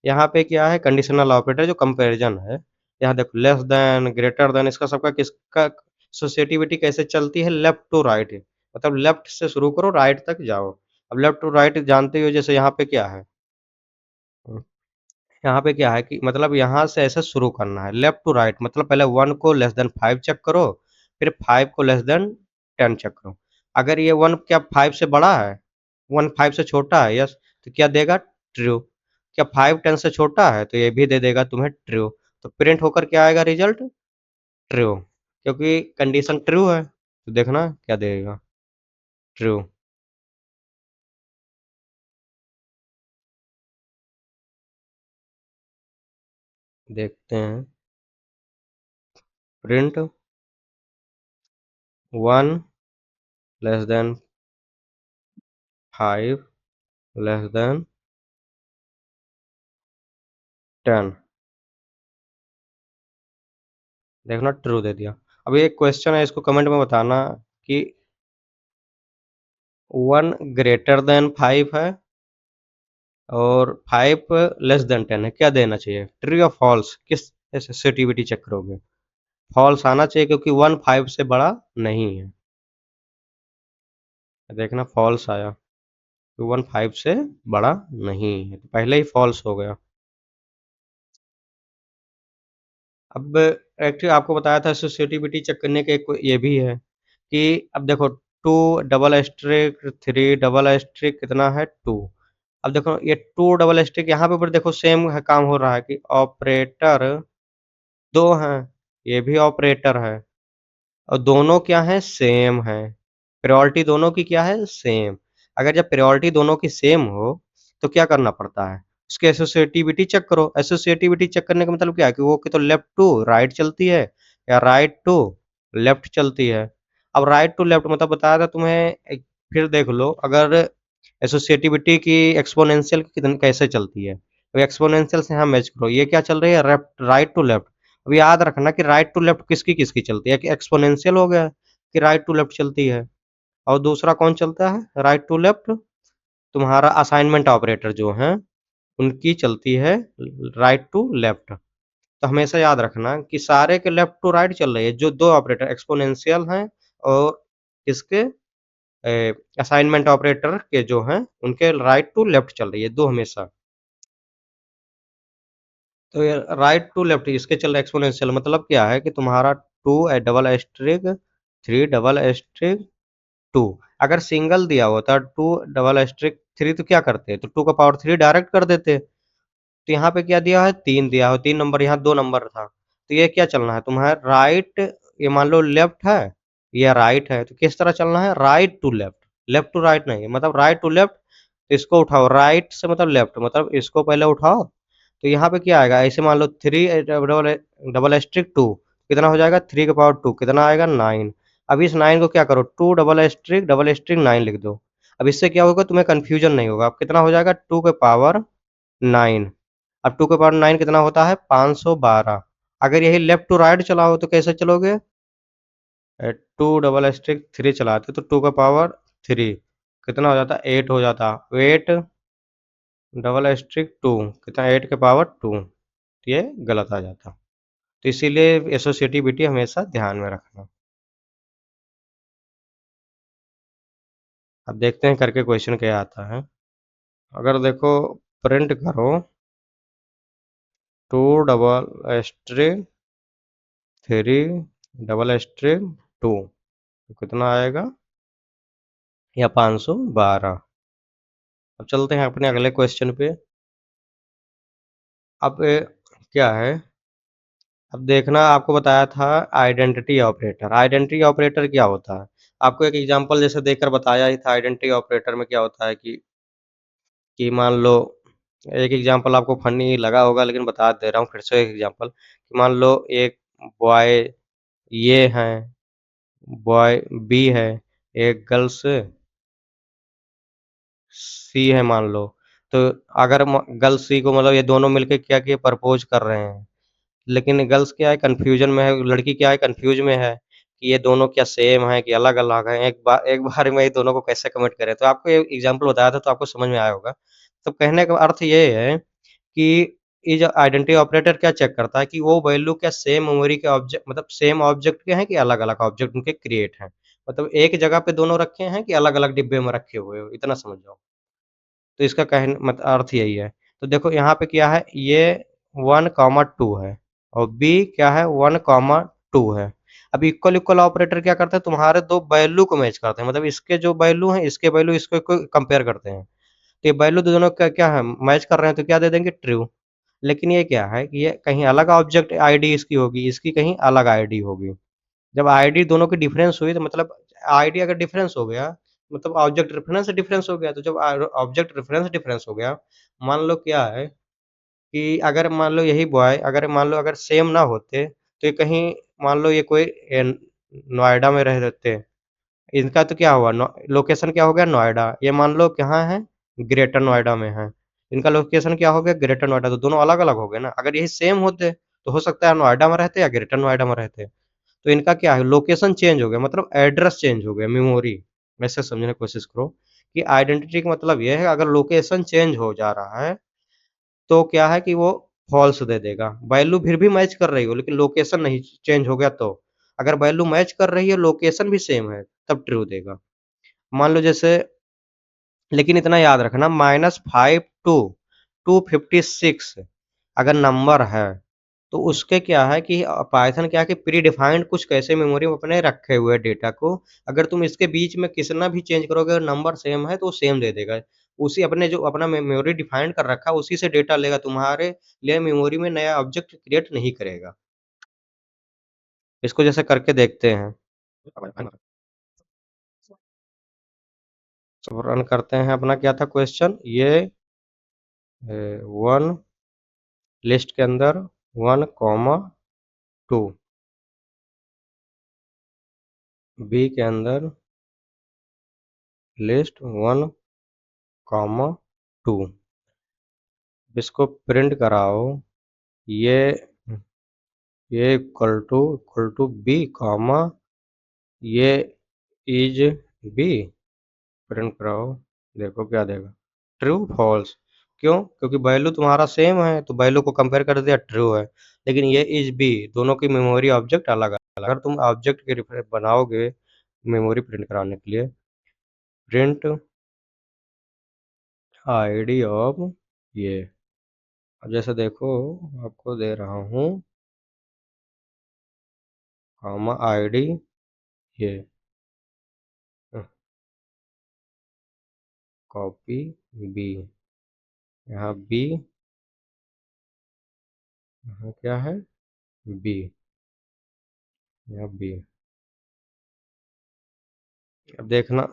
यहाँ पे क्या है कंडीशनल ऑपरेटर जो कंपैरिजन है। यहाँ देखो लेस देन ग्रेटर देन इसका सबका किसका एसोसिएटिविटी कैसे चलती है लेफ्ट टू राइट। मतलब लेफ्ट से शुरू करो राइट तक जाओ। अब लेफ्ट टू राइट जानते हो जैसे यहाँ पे क्या है, यहाँ पे क्या है कि मतलब यहाँ से ऐसे शुरू करना है लेफ्ट टू राइट। मतलब पहले 1 को लेस देन 5 चेक करो, फिर 5 को लेस देन 10 चेक करो। अगर ये 1 क्या 5 से बड़ा है, 1 5 से छोटा है यस, तो क्या देगा ट्रू। क्या 5 10 से छोटा है तो ये भी दे देगा तुम्हें ट्रू। तो प्रिंट होकर क्या आएगा रिजल्ट ट्रू, क्योंकि कंडीशन ट्रू है। तो देखना क्या देगा ट्रू। देखते हैं print 1 less than 5 less than 10। देखना ट्रू दे दिया। अभी एक क्वेश्चन है, इसको कमेंट में बताना कि 1 ग्रेटर देन 5 है और 5 लेस देन 10 है, क्या देना चाहिए? ट्रू या फॉल्स? किस सेंसिटिविटी चेक करोगे? फॉल्स आना चाहिए क्योंकि 1 5 से बड़ा नहीं है। देखना फॉल्स आया, तो 1 5 से बड़ा नहीं है, तो पहले ही फॉल्स हो गया। अब एक्चुअली आपको बताया था एसोसिएटिविटी चेक करने के एक ये भी है कि अब देखो 2 डबल एस्टेरिस्क 3 डबल एस्टेरिस्क कितना है 2। अब देखो ये 2 डबल एस्टेरिस्क यहाँ पे ऊपर देखो सेम है, काम हो रहा है कि ऑपरेटर 2 हैं, ये भी ऑपरेटर है और दोनों क्या हैं? सेम है। प्रायोरिटी दोनों की क्या है? सेम। अगर जब प्रायोरिटी दोनों की सेम हो तो क्या करना पड़ता है? उसकी एसोसिएटिविटी चेक करो। एसोसिएटिविटी चेक करने का मतलब क्या है कि वो कि तो लेफ्ट टू राइट चलती है या राइट टू लेफ्ट चलती है। अब राइट टू लेफ्ट मतलब बताया था तुम्हें फिर देख लो, अगर एसोसिएटिविटी की एक्सपोनेंशियल कितन कैसे चलती है? तो एक्सपोनेंशियल से यहाँ मैच करो, ये क्या चल रही है? Right to left. अब याद रखना कि राइट टू लेफ्ट किसकी किसकी चलती है, कि एक्सपोनेंशियल हो गया कि राइट टू लेफ्ट चलती है, और दूसरा कौन चलता है राइट टू लेफ्ट? तुम्हारा असाइनमेंट ऑपरेटर जो है उनकी चलती है राइट टू लेफ्ट। तो हमेशा याद रखना कि सारे के लेफ्ट टू राइट चल रही है, जो दो ऑपरेटर एक्सपोनेंशियल हैं और इसके असाइनमेंट ऑपरेटर के जो हैं उनके राइट टू लेफ्ट चल रही है दो हमेशा। तो ये राइट टू लेफ्ट इसके चल रहा है एक्सपोनेंशियल, मतलब क्या है कि तुम्हारा 2 डबल एस्ट्रिक 3 डबल एस्ट्रिक 2। अगर सिंगल दिया होता 2 डबल एस्ट्रिक 3 तो क्या करते? तो 2 का पावर 3 डायरेक्ट कर देते। तो यहाँ पे क्या दिया है? 3 दिया है, 3 नंबर यहाँ 2 नंबर था। तो ये क्या चलना है तुम्हारा? राइट, ये मान लो लेफ्ट है, ये राइट है, तो किस तरह चलना है? Right to left, left to right नहीं, मतलब राइट टू लेफ्ट। तो इसको उठाओ, राइट से मतलब लेफ्ट, मतलब इसको पहले उठाओ। तो यहाँ पे क्या आएगा? ऐसे मान लो 3 डबल डबल एस्ट्रिक 2 कितना हो जाएगा? 3 का पावर 2 कितना आएगा? 9। अब इस 9 को क्या करो? 2 डबल एस्ट्रिक 9 लिख दो। अब इससे क्या होगा? तुम्हें कंफ्यूजन नहीं होगा। अब कितना हो जाएगा? 2 के पावर 9। अब 2 के पावर 9 कितना होता है? 512। अगर यही लेफ्ट टू राइट चला हो तो कैसे चलोगे? 2 डबल एस्ट्रिक 3 चलाते तो 2 का पावर 3 कितना हो जाता? 8 हो जाता। 8 डबल एस्ट्रिक 2 कितना? 8 के पावर 2। तो ये गलत आ जाता। तो इसीलिए एसोसिएटिविटी हमेशा ध्यान में रखना। अब देखते हैं करके क्वेश्चन क्या आता है। अगर देखो प्रिंट करो 2 डबल एस्ट्रिक 3 डबल एस्ट्रिक 2 तो कितना आएगा? या 512। अब चलते हैं अपने अगले क्वेश्चन पे। अब क्या है? अब देखना, आपको बताया था आइडेंटिटी ऑपरेटर। आइडेंटिटी ऑपरेटर क्या होता है? आपको एक एग्जांपल जैसे देकर बताया ही था। आइडेंटिटी ऑपरेटर में क्या होता है कि मान लो, एक एग्जांपल आपको फनी लगा होगा लेकिन बता दे रहा हूँ फिर से एक एग्जांपल, कि मान लो एक बॉय ये है, बॉय बी है, एक गर्ल्स सी है मान लो। तो अगर गर्ल्स सी को मतलब ये दोनों मिलके क्या किए? प्रपोज कर रहे हैं। लेकिन गर्ल्स क्या है? कन्फ्यूजन में है, लड़की क्या है? कन्फ्यूज में है कि ये दोनों क्या सेम है कि अलग अलग है, एक बार में ये दोनों को कैसे कमिट करें। तो आपको ये एग्जांपल बताया था तो आपको समझ में आया होगा। तो कहने का अर्थ ये है कि ये जो आइडेंटिटी ऑपरेटर क्या चेक करता है कि वो वैल्यू क्या सेम मेमोरी के ऑब्जेक्ट, मतलब सेम ऑब्जेक्ट के हैं कि अलग अलग ऑब्जेक्ट उनके क्रिएट हैं, मतलब एक जगह पे दोनों रखे हैं कि अलग अलग डिब्बे में रखे हुए हो, इतना समझ जाओ। तो इसका कहने मत अर्थ यही है। तो देखो यहाँ पे क्या है? ये 1 कॉमा 2 है और बी क्या है? 1 कॉमा 2 है। अब इक्वल इक्वल ऑपरेटर क्या करते हैं? तुम्हारे दो वैल्यू को मैच करते हैं, मतलब इसके जो वैल्यू है इसके वैल्यू इसको कंपेयर करते हैं। तो ये वैल्यू दोनों का क्या है? मैच कर रहे हैं तो क्या दे देंगे? ट्रू। लेकिन ये क्या है कि ये कहीं अलग ऑब्जेक्ट आईडी इसकी होगी, इसकी कहीं अलग आईडी होगी। जब आईडी दोनों की डिफरेंस हुई तो मतलब आईडी अगर डिफरेंस हो गया मतलब ऑब्जेक्ट रेफरेंस डिफरेंस हो गया। तो जब ऑब्जेक्ट रेफरेंस डिफरेंस हो गया, मान लो क्या है कि अगर मान लो यही बॉय अगर मान लो अगर सेम ना होते तो ये कहीं मान लो ये कोई नोएडा में रह रहते, इनका तो क्या हुआ? लोकेशन क्या हो गया? नोएडा। ये मान लो कहाँ है? ग्रेटर नोएडा में है। इनका लोकेशन क्या हो गया, ग्रेटर नोएडा, तो दोनों अलग-अलग हो गए ना। अगर यही सेम होते तो हो सकता है नोएडा में रहते या ग्रेटर नोएडा में रहते। तो इनका क्या है, लोकेशन चेंज हो गया, मतलब एड्रेस चेंज हो गया, मेमोरी। वैसे समझने की कोशिश करो कि आइडेंटिटी का मतलब ये है, अगर लोकेशन चेंज हो जा रहा है तो क्या है कि वो फॉल्स दे देगा। वैल्यू फिर भी मैच कर रही हो लेकिन लोकेशन नहीं चेंज हो गया तो। अगर वैल्यू मैच कर रही है, लोकेशन भी सेम है, तब ट्रू देगा। मान लो जैसे, लेकिन इतना याद रखना, -5 टू 256 अगर नंबर है, तो उसके क्या है कि पाइथन क्या है कि प्री डिफाइंड कुछ कैसे मेमोरी में अपने रखे हुए डेटा को, अगर तुम इसके बीच में कितना भी चेंज करोगे, अगर नंबर सेम है तो वो सेम दे देगा। उसी अपने जो अपना मेमोरी डिफाइन कर रखा है, उसी से डेटा लेगा, तुम्हारे लिए मेमोरी में नया ऑब्जेक्ट क्रिएट नहीं करेगा। इसको जैसे करके देखते हैं। तो रन करते हैं। अपना क्या था क्वेश्चन, ये वन लिस्ट के अंदर 1, 2 बी के अंदर लिस्ट 1, 2 इसको प्रिंट कराओ। ये इक्वल टू बी कॉमा ये इज बी, प्रिंट कराओ। देखो क्या देगा, ट्रू फॉल्स। क्यों? क्योंकि वैल्यू तुम्हारा सेम है तो वैल्यू को कंपेयर कर दिया, ट्रू है। लेकिन ये इज बी, दोनों की मेमोरी ऑब्जेक्ट अलग अलग। अगर तुम ऑब्जेक्ट के रेफरेंस बनाओगे मेमोरी प्रिंट कराने के लिए, प्रिंट आईडी ऑफ ये, अब जैसे देखो आपको दे रहा हूँ कॉमा आईडी ये, कॉपी बी, यहाँ बी, यहाँ क्या है बी, यहाँ बी। अब देखना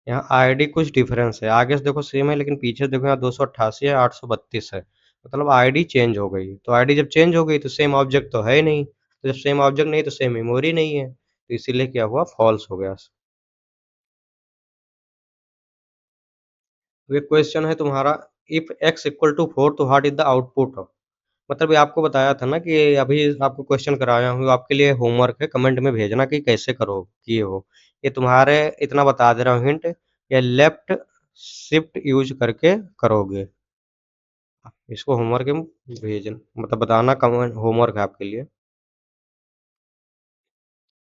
यहाँ आईडी कुछ डिफरेंस है, आगे से देखो सेम है लेकिन पीछे देखो यहाँ 288 है, 832 है, मतलब आईडी चेंज हो गई। तो आईडी जब चेंज हो गई तो सेम ऑब्जेक्ट तो है ही नहीं, तो जब सेम ऑब्जेक्ट नहीं तो सेम मेमोरी नहीं है, तो इसीलिए क्या हुआ, फॉल्स हो गया। तो ये क्वेश्चन है तुम्हारा, इफ x इक्वल टू 4 तो what is the output of. मतलब ये आपको बताया था ना कि अभी आपको क्वेश्चन कराया हूँ, आपके लिए होमवर्क है, कमेंट में भेजना कि कैसे करो किए हो। ये तुम्हारे इतना बता दे रहा हूँ हिंट, ये लेफ्ट शिफ्ट यूज करके करोगे। इसको होमवर्क में भेजना, मतलब बताना, कमेंट होमवर्क है आपके लिए।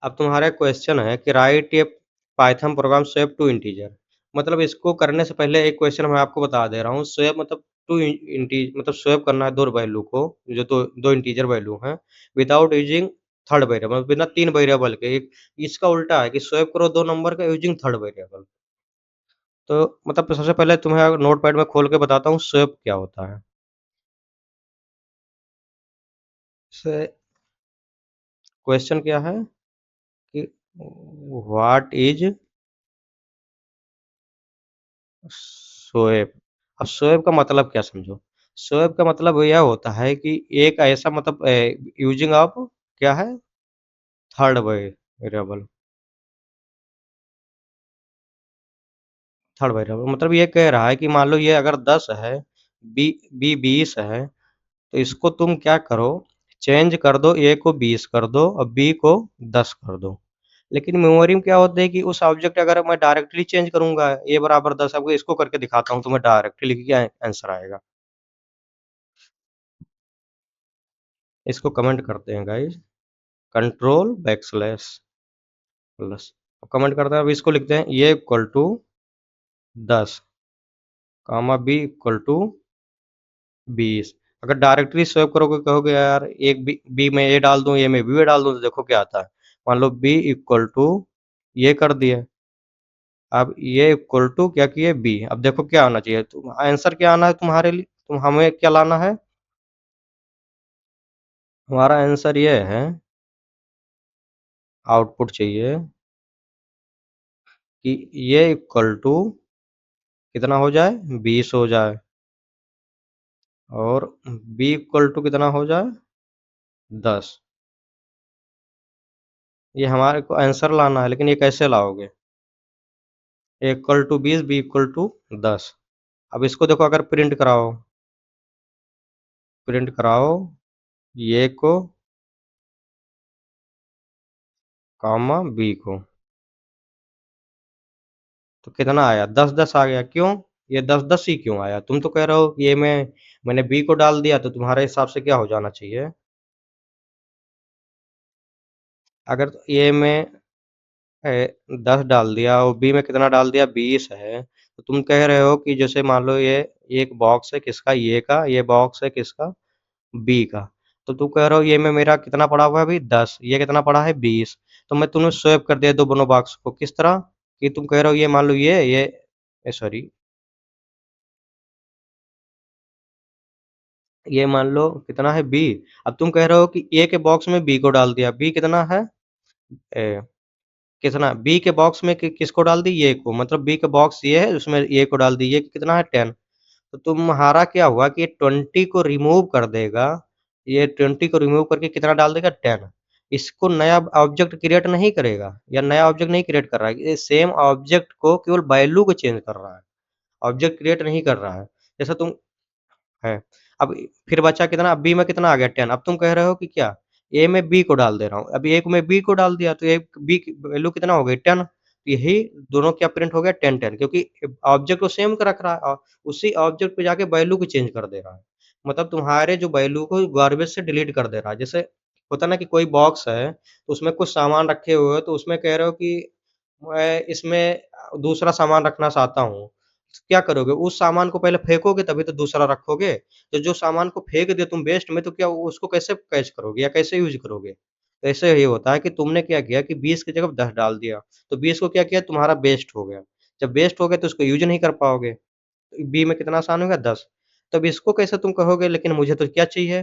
अब तुम्हारा क्वेश्चन है कि write a Python program swap two integer. मतलब इसको करने से पहले एक क्वेश्चन मैं आपको बता दे रहा हूँ। स्वेप मतलब टू इंटी मतलब स्वेप करना है दो वैल्यू को, जो दो दो इंटीजर वैल्यू हैं, विदाउट यूजिंग थर्ड वेरिएबल, बिना तीन वेरिएबल के। एक इसका उल्टा है कि स्वेप करो दो नंबर का यूजिंग थर्ड वेरिएबल। तो मतलब सबसे पहले तुम्हें नोटपैड में खोल के बताता हूँ स्वेप क्या होता है। क्वेश्चन क्या है कि व्हाट इज शोएब। अब शोएब का मतलब क्या समझो। शोएब का मतलब यह होता है कि एक ऐसा मतलब यूजिंग ऑफ क्या है, थर्ड वेरिएबल। थर्ड वेरिएबल मतलब ये कह रहा है कि मान लो ये अगर 10 है, बी बी 20 है, तो इसको तुम क्या करो, चेंज कर दो, ए को 20 कर दो और बी को 10 कर दो। लेकिन मेमोरी में क्या होता है कि उस ऑब्जेक्ट अगर मैं डायरेक्टली चेंज करूंगा, ए बराबर 10, आपको इसको करके दिखाता हूँ तुम्हें डायरेक्टली क्या आंसर आएगा। इसको कमेंट करते हैं guys, control backslash plus, comment करते हैं। अब इसको लिखते हैं a equal to 10 comma b equal to 20। अगर डायरेक्टली स्वैप करोगे, कहोगे यार एक बी में ए डाल दूं, ए में बी डाल दूं, तो देखो क्या आता है। मान लो बी इक्वल टू ये कर दिया, अब ये इक्वल टू क्या किए बी। अब देखो क्या आना चाहिए, तुम आंसर क्या आना है तुम्हारे लिए, तुम हमें क्या लाना है, हमारा आंसर ये है, आउटपुट चाहिए कि ये इक्वल टू कितना हो जाए, 20 हो जाए, और बी इक्वल टू कितना हो जाए, 10। ये हमारे को आंसर लाना है, लेकिन ये कैसे लाओगे, A equal to 20, B equal to 10। अब इसको देखो, अगर प्रिंट कराओ ये को, कॉमा बी को, तो कितना आया? 10-10 आ गया। क्यों? ये 10-10 ही क्यों आया? तुम तो कह रहे हो ये मैंने बी को डाल दिया, तो तुम्हारे हिसाब से क्या हो जाना चाहिए? अगर ये में 10 डाल दिया और बी में कितना डाल दिया? 20 है, तो तुम कह रहे हो कि जैसे मान लो ये एक बॉक्स है किसका? ये का। ये बॉक्स है किसका? बी का। तो तुम कह रहे हो ये में मेरा कितना पड़ा हुआ है अभी? 10। ये कितना पड़ा है? 20। तो मैं तुम्हें स्वैप कर दिया दोनों बॉक्स को। किस तरह? कि तुम कह रहे हो ये मान लो ये सॉरी, ये मान लो कितना है? बी। अब तुम कह रहे हो कि ए के बॉक्स में बी को डाल दिया। बी कितना है? ए, कितना? बी के बॉक्स में किसको डाल दी? ये को। मतलब बी के बॉक्स ये है, उसमें ये को डाल दी। ये कितना है? 10। तो तुम्हारा क्या हुआ कि 20 को रिमूव कर देगा। ये 20 को रिमूव करके कितना डाल देगा? 10। इसको नया ऑब्जेक्ट क्रिएट नहीं करेगा, या नया ऑब्जेक्ट नहीं क्रिएट कर रहा है। ये सेम ऑब्जेक्ट को केवल वैल्यू को चेंज कर रहा है, ऑब्जेक्ट क्रिएट नहीं कर रहा है। जैसा तुम है। अब फिर बचा कितना? अब बी में कितना आ गया? 10। अब तुम कह रहे हो कि क्या ए में बी को डाल दे रहा हूँ। अब एक में बी को डाल दिया तो एक बी की वैल्यू कितना हो गई? 10। यही दोनों क्या प्रिंट हो गया? 10-10, क्योंकि ऑब्जेक्ट को सेम रख रहा है और उसी ऑब्जेक्ट पे जाके वैल्यू को चेंज कर दे रहा है। मतलब तुम्हारे जो वैल्यू को गार्बेज से डिलीट कर दे रहा है। जैसे होता ना कि कोई बॉक्स है तो उसमें कुछ सामान रखे हुए हो, तो उसमें कह रहे हो कि मैं इसमें दूसरा सामान रखना चाहता हूँ। क्या करोगे? उस सामान को पहले फेंकोगे तभी तो दूसरा रखोगे। तो जो सामान को फेंक दिए तुम वेस्ट में, तो क्या उसको कैसे कैच करोगे या कैसे यूज़ करोगे? तो ऐसे ही होता है कि तुमने क्या किया कि 20 की जगह 10 डाल दिया। तो 20 को क्या किया? तुम्हारा वेस्ट हो गया। जब वेस्ट हो गया तो उसको यूज़ नहीं कर पाओगे। तो बी में कितना आसान होगा? 10। तब इसको कैसे तुम कहोगे लेकिन मुझे तो क्या चाहिए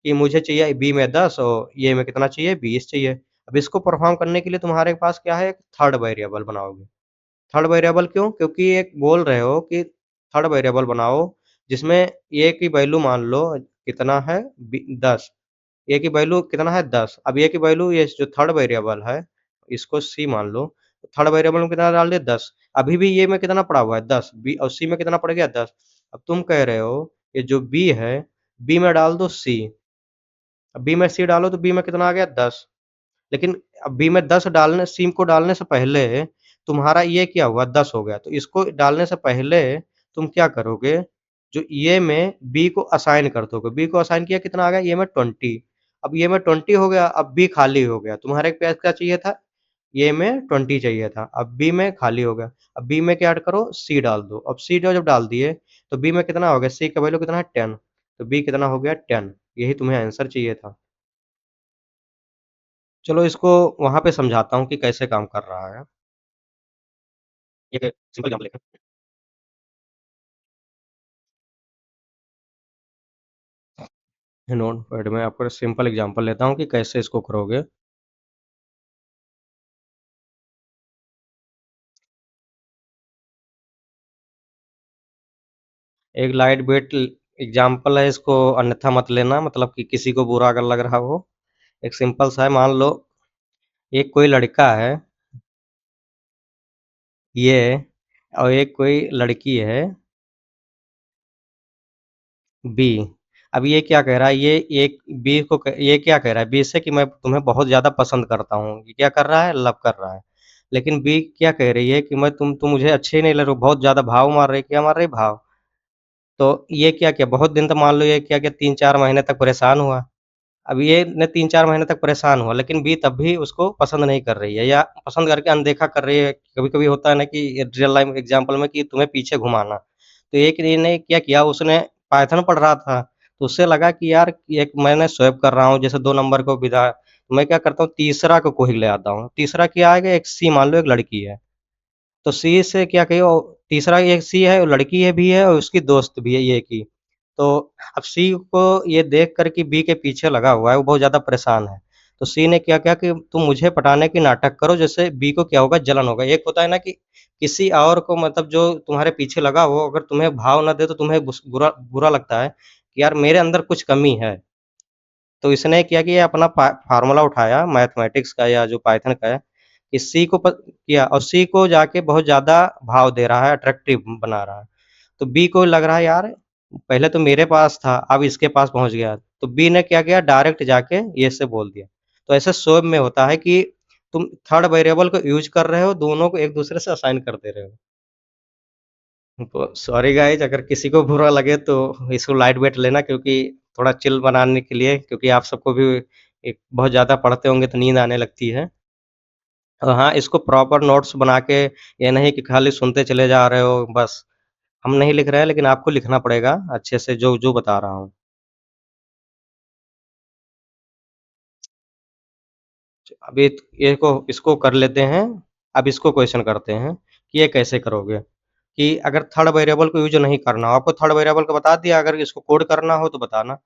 कि मुझे चाहिए बी में 10 और ये में कितना चाहिए? 20 चाहिए। अब इसको परफ़ॉर्म करने के लिए तुम्हारे पास क्या है? एक थर्ड वेरिएबल बनाओगे। थर्ड वेरिएबल क्यों? क्योंकि एक बोल रहे हो कि थर्ड वेरिएबल बनाओ जिसमें ए की वैल्यू मान लो कितना है? 10। ए की वैल्यू कितना है? 10। अब ए की वैल्यू ये जो थर्ड वेरिएबल है इसको सी मान लो। थर्ड वेरिएबल में कितना डाल दिया? 10। अभी भी ये में कितना पड़ा हुआ है? 10। बी और सी में कितना पड़ गया? 10। अब तुम कह रहे हो ये जो बी है, बी में डाल दो सी। अब बी में सी डालो तो बी में कितना आ गया? 10। लेकिन अब बी में 10 डालने, सी को डालने से पहले तुम्हारा ये क्या हुआ? 10 हो गया। तो इसको डालने से पहले तुम क्या करोगे? जो ये में बी को असाइन कर दोगे। बी को असाइन किया, कितना आ गया? ये में 20। अब ये में 20 हो गया, अब बी खाली हो गया। तुम्हारे पास क्या चाहिए था? ये में 20 चाहिए था। अब बी में खाली हो गया। अब बी में क्या ऐड करो? सी डाल दो। अब सी जब डाल दिए तो बी में कितना हो गया? सी का वैल्यू कितना है? 10। तो बी कितना हो गया? 10। यही तुम्हें आंसर चाहिए था। चलो इसको वहाँ पे समझाता हूँ कि कैसे काम कर रहा है। एक सिंपल एग्जांपल लेते हैं। नोटपैड में आपको सिंपल एग्जांपल लेता हूँ कि कैसे इसको करोगे। एक लाइट वेट एग्जांपल है, इसको अन्यथा मत लेना, मतलब कि किसी को बुरा अगर लग रहा हो। एक सिंपल सा है, मान लो एक कोई लड़का है ये, और एक कोई लड़की है बी। अब ये क्या कह रहा है? ये एक ये क्या कह रहा है बी से कि मैं तुम्हें बहुत ज़्यादा पसंद करता हूँ। ये क्या कर रहा है? लव कर रहा है। लेकिन बी क्या कह रही है कि मैं तुम मुझे अच्छे ही नहीं लग रहे हो, बहुत ज़्यादा भाव मार रही है। क्या मार रही है? भाव। तो ये क्या किया? बहुत दिन तक मान लो ये क्या किया, 3-4 महीने तक परेशान हुआ। अब ये ने 3-4 महीने तक परेशान हुआ, लेकिन बी तब भी उसको पसंद नहीं कर रही है, या पसंद करके अनदेखा कर रही है। कभी-कभी होता है ना कि रियल लाइफ एग्ज़ाम्पल में कि तुम्हें पीछे घुमाना। तो एक ने क्या किया, उसने पाइथन पढ़ रहा था, तो उससे लगा कि यार एक मैंने स्वैप कर रहा हूँ, जैसे 2 नंबर को विदा, तो मैं क्या करता हूँ तीसरा को ही ले आता हूँ। तीसरा क्या आएगा? एक सी, मान लो एक लड़की है। तो सी से क्या कहिए, तीसरा एक सी है, लड़की है भी है और उसकी दोस्त भी है ये की। तो अब सी को ये देख कर कि बी के पीछे लगा हुआ है, वो बहुत ज़्यादा परेशान है। तो सी ने क्या किया कि तुम मुझे पटाने की नाटक करो, जैसे बी को क्या होगा? जलन होगा। एक होता है ना कि किसी और को, मतलब जो तुम्हारे पीछे लगा हो, अगर तुम्हें भाव ना दे तो तुम्हें बुरा बुरा लगता है कि यार मेरे अंदर कुछ कमी है। तो इसने क्या किया, अपना फार्मूला उठाया मैथमेटिक्स का या जो पाइथन का है, कि सी को किया और सी को जाके बहुत ज़्यादा भाव दे रहा है, अट्रैक्टिव बना रहा है। तो बी को लग रहा है यार पहले तो मेरे पास था, अब इसके पास पहुँच गया। तो बी ने क्या किया डायरेक्ट जाके ये से बोल दिया। तो ऐसे शो में होता है कि तुम थर्ड वेरिएबल को यूज़ कर रहे हो, दोनों को एक-दूसरे से असाइन कर दे रहे हो। तो सॉरी गाइज़ अगर किसी को बुरा लगे तो इसको लाइट वेट लेना क्योंकि थोड़ा चिल बनाने के लिए क्योंकि आप सबको भी एक बहुत ज़्यादा पढ़ते होंगे तो नींद आने लगती है। हाँ, इसको प्रॉपर नोट्स बना के ये नहीं कि खाली सुनते चले जा रहे हो बस। हम नहीं लिख रहे हैं लेकिन आपको लिखना पड़ेगा अच्छे से जो बता रहा हूँ। अभी ये को इसको कर लेते हैं, अब इसको क्वेश्चन करते हैं कि ये कैसे करोगे? कि अगर थर्ड वेरिएबल को यूज़ नहीं करना हो, आपको थर्ड वेरिएबल को बता दिया अगर इसको कोड करना हो तो बताना।